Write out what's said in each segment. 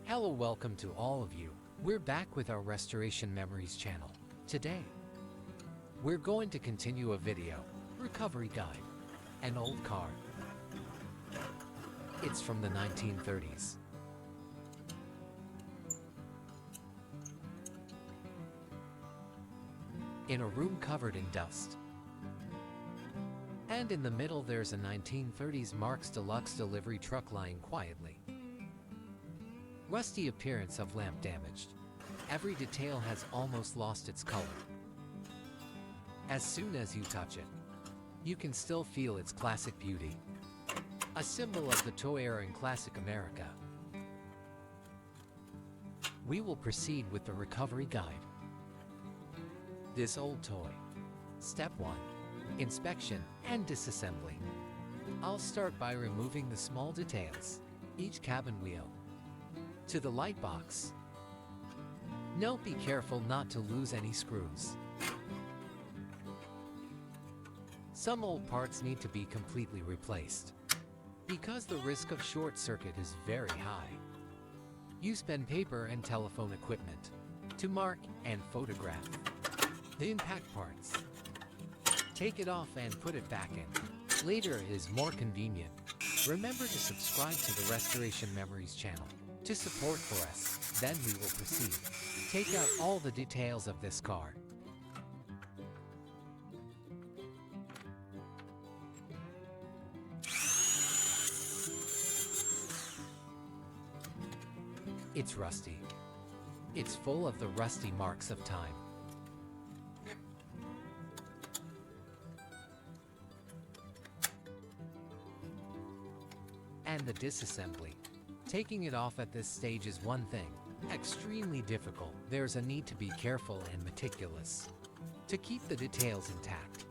Hello, welcome to all of you. We're back with our Restoration Memories channel. Today, we're going to continue a video, recovery guide, an old car. It's from the 1930s. In a room covered in dust. And in the middle there's a 1930s Marx Deluxe delivery truck lying quietly. Rusty appearance of lamp damaged. Every detail has almost lost its color. As soon as you touch it, you can still feel its classic beauty. A symbol of the toy era in classic America. We will proceed with the recovery guide. This old toy. Step 1. Inspection and disassembly. I'll start by removing the small details. Each cabin wheel. To the light box. Note, be careful not to lose any screws. Some old parts need to be completely replaced, because the risk of short circuit is very high. Use pen, paper, and telephone equipment to mark and photograph the impact parts. Take it off and put it back in. Later it is more convenient. Remember to subscribe to the Restoration Memories channel to support for us. Then we will proceed. Take out all the details of this car. It's rusty. It's full of the rusty marks of time. And the disassembly. Taking it off at this stage is one thing, extremely difficult. There's a need to be careful and meticulous to keep the details intact.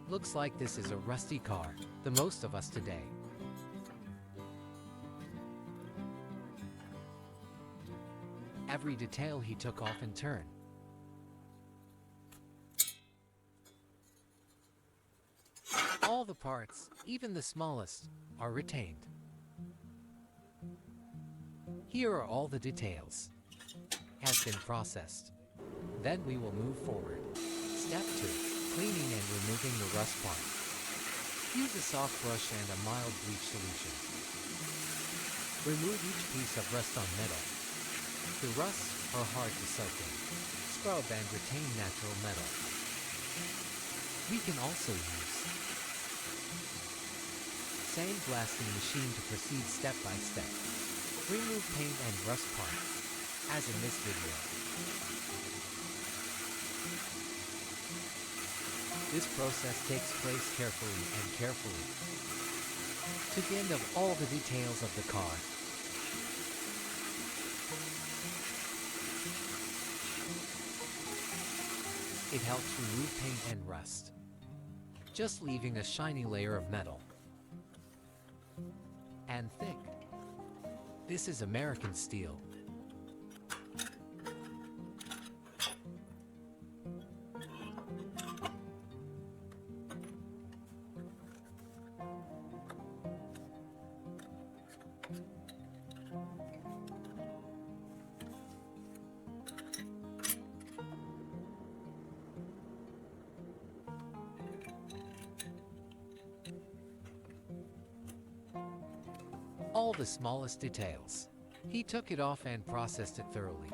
Looks like this is a rusty car, the most of us today. Every detail he took off in turn. All the parts, even the smallest, are retained. Here are all the details. Has been processed. Then we will move forward. Step 2. Cleaning and removing the rust part. Use a soft brush and a mild bleach solution. Remove each piece of rust on metal. The rusts are hard to soak in. Scrub and retain natural metal. We can also use sandblasting machine to proceed step by step. Remove paint and rust parts, as in this video. This process takes place carefully to the end of all the details of the car. It helps remove paint and rust, just leaving a shiny layer of metal. And thick. This is American steel. All the smallest details. He took it off and processed it thoroughly.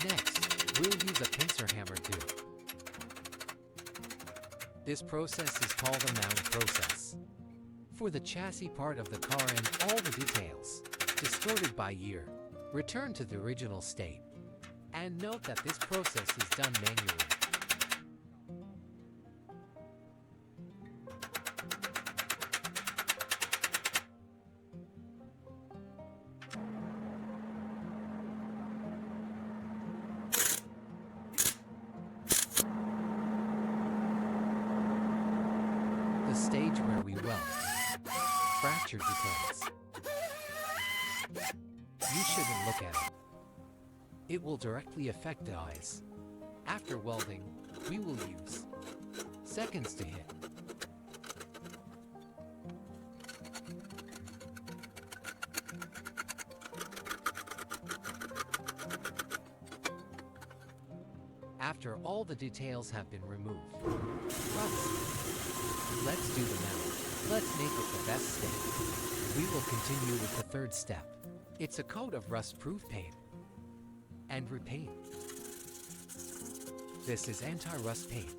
Next, we'll use a pincer hammer too. This process is called a mount process. For the chassis part of the car and all the details, distorted by year, return to the original state. And note that this process is done manually. stage where we weld fractured details. You shouldn't look at it. It will directly affect the eyes. After welding, we will use seconds to hit. After all the details have been removed, let's do the now. Let's make it the best step. We will continue with the third step. It's a coat of rust-proof paint and repaint. This is anti-rust paint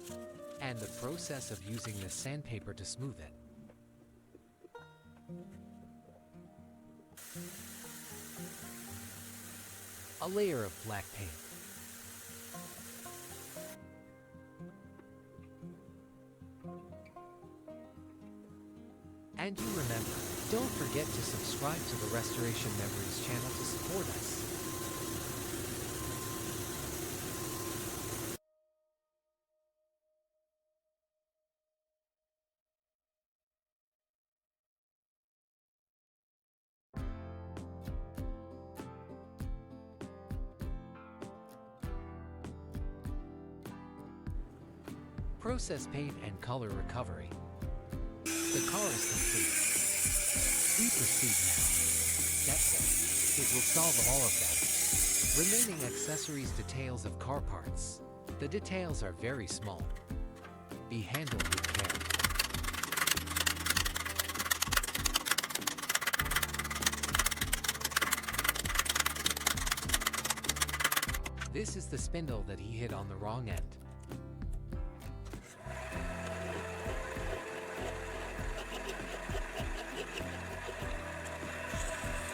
and the process of using the sandpaper to smooth it. A layer of black paint. And you remember, don't forget to subscribe to the Restoration Memories channel to support us. Process paint and color recovery. The car is complete. We proceed now. That's it. It will solve all of them. Remaining accessories, details of car parts. The details are very small. Be handled with care. This is the spindle that he hit on the wrong end.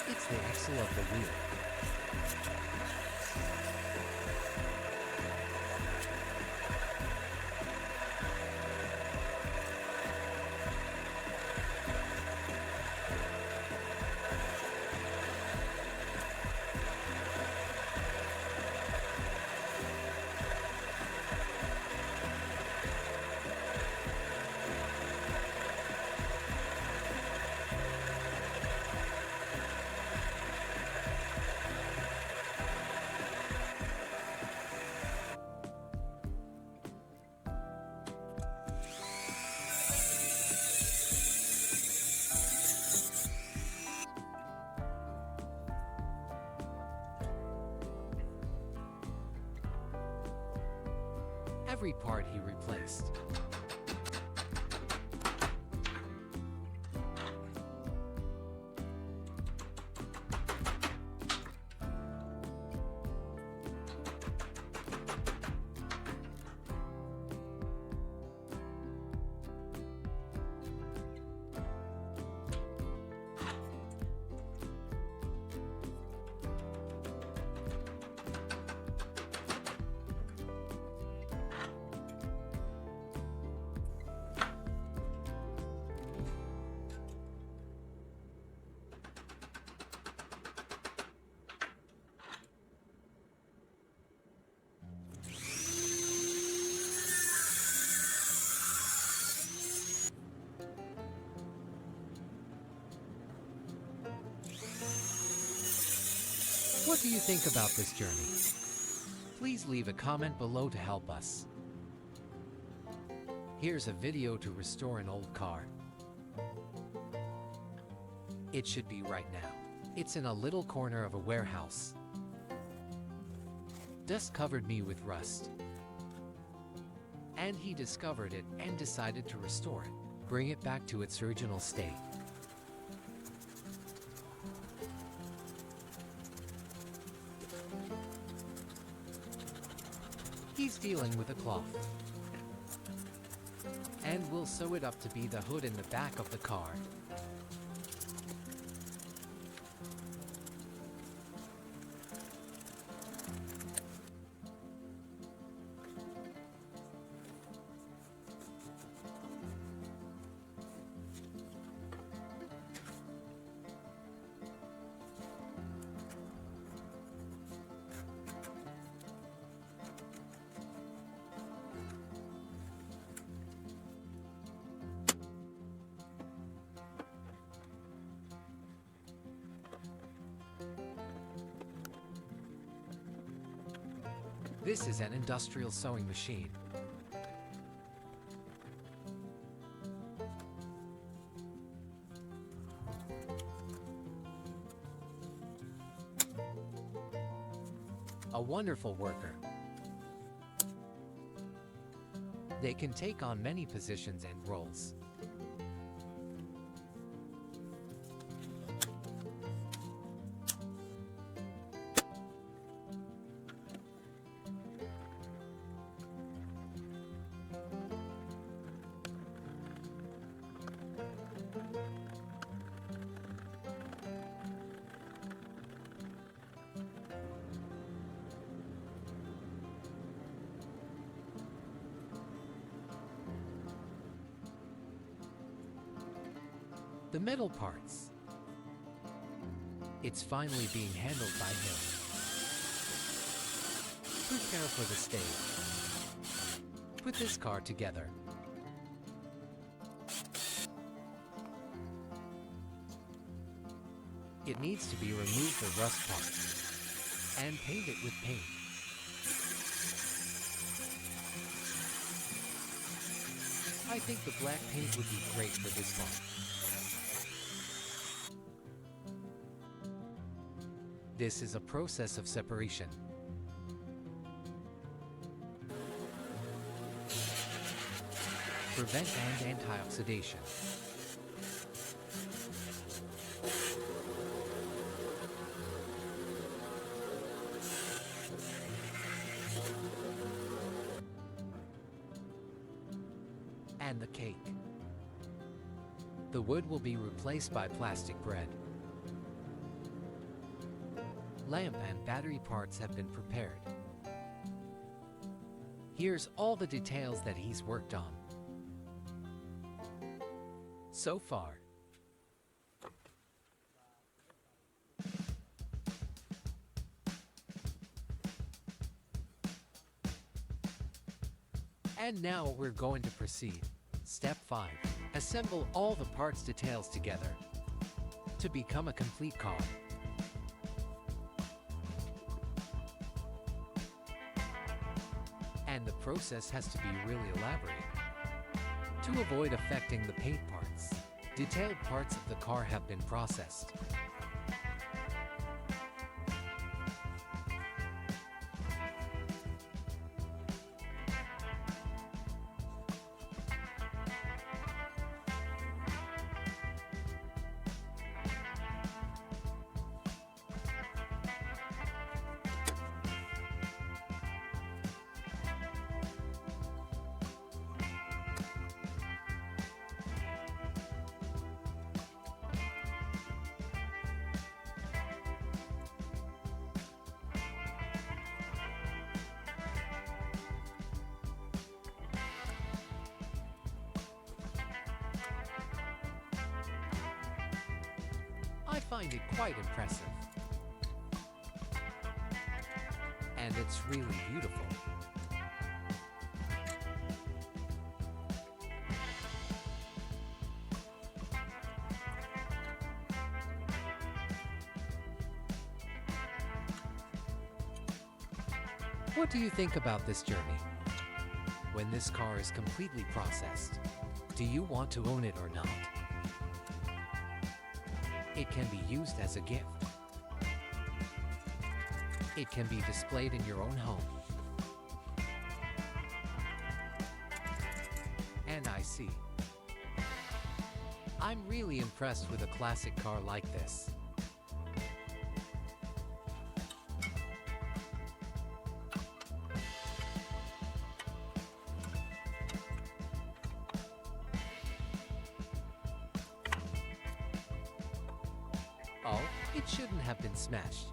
It's the axle of the wheel. Every part he replaced. What do you think about this journey? Please leave a comment below to help us. Here's a video to restore an old car. It should be right now. It's in a little corner of a warehouse. Dust covered me with rust. And he discovered it and decided to restore it, bring it back to its original state. He's dealing with a cloth. And we'll sew it up to be the hood in the back of the car. This is an industrial sewing machine. A wonderful worker. They can take on many positions and roles. The metal parts. It's finally being handled by him. Prepare for the stage. Put this car together. It needs to be removed the rust parts and paint it with paint. I think the black paint would be great for this part. This is a process of separation. Prevent and anti-oxidation. And the cake. The wood will be replaced by plastic bread. Lamp and battery parts have been prepared. Here's all the details that he's worked on so far. And now we're going to proceed. Step 5. Assemble all the parts details together to become a complete car. And the process has to be really elaborate. To avoid affecting the paint parts, detailed parts of the car have been processed. I find it quite impressive. And it's really beautiful. What do you think about this journey? When this car is completely processed, do you want to own it or not? It can be used as a gift. It can be displayed in your own home. And I see. I'm really impressed with a classic car like this. Oh, it shouldn't have been smashed.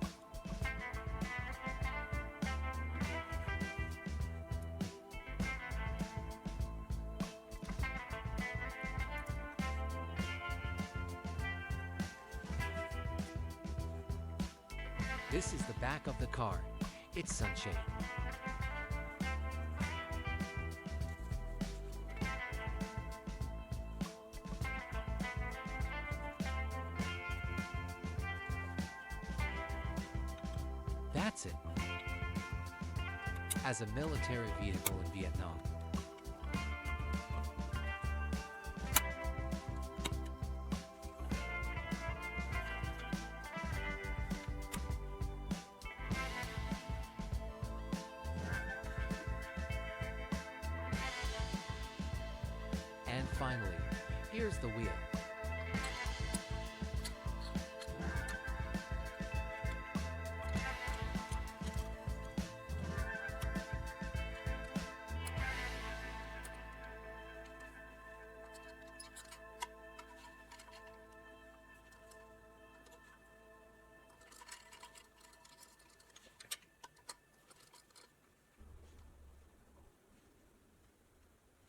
This is the back of the car. It's sunshade. That's it. as a military vehicle in Vietnam. And finally, here's the wheel.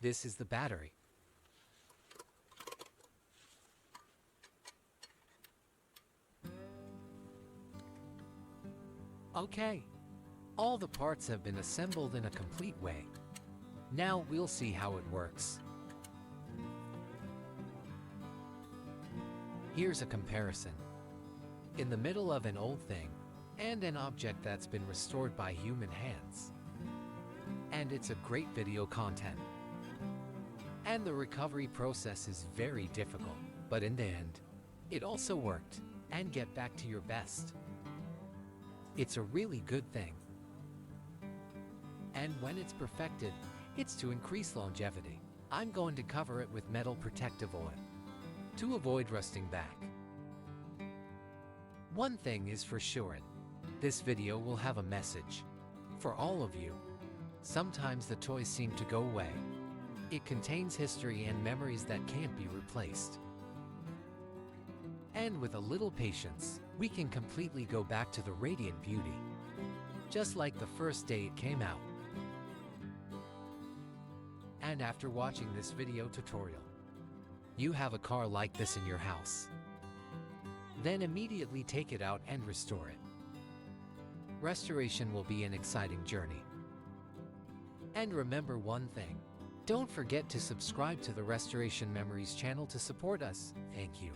This is the battery. Okay, all the parts have been assembled in a complete way. Now we'll see how it works. Here's a comparison. In the middle of an old thing, and an object that's been restored by human hands. And it's a great video content. And the recovery process is very difficult, but in the end, it also worked, and get back to your best. It's a really good thing. And when it's perfected, it's to increase longevity. I'm going to cover it with metal protective oil to avoid rusting back. One thing is for sure, this video will have a message for all of you. Sometimes the toys seem to go away. It contains history and memories that can't be replaced. And with a little patience, we can completely go back to the radiant beauty, just like the first day it came out. And after watching this video tutorial, you have a car like this in your house. Then immediately take it out and restore it. Restoration will be an exciting journey. And remember one thing, don't forget to subscribe to the Restoration Memories channel to support us. Thank you.